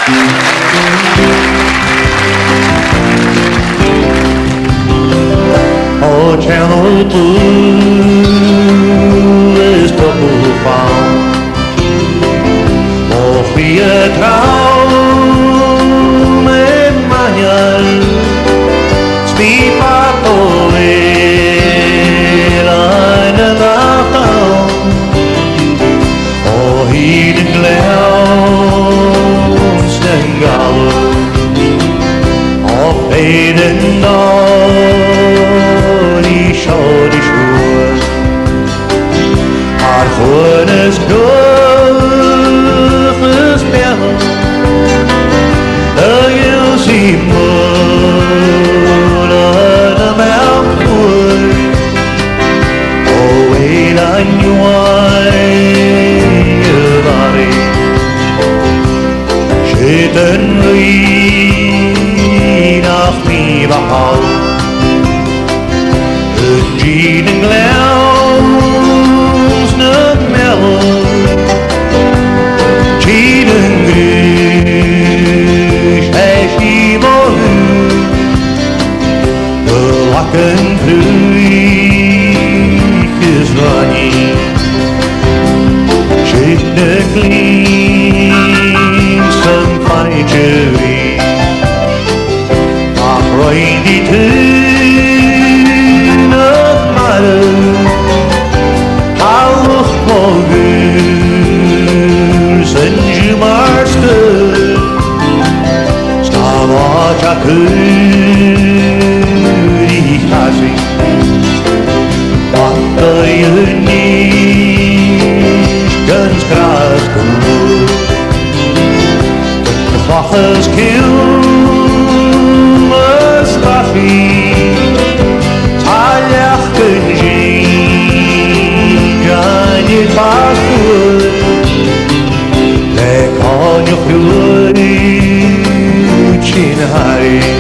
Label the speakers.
Speaker 1: O channel blue is purple found. O fria traum en manhã stipato eine Nacht. O hiden glänzt den Gaul auf jeden die Schuhe, haar groenes doofes bel, de Ilse moeder de melkkoe, o een aan je bari, zitten we nach mij behouden. Jean en Glaus not mellow, Jean en Gruus, hij schiebel de lakken vruchtjes van je. Zit de kliens een feitje wie, ach rein die Hallach mogus en jumarste Stava chakuri hasi Watta je niet guns kras goed De vachers kill us laffie Lek on your fruit in hari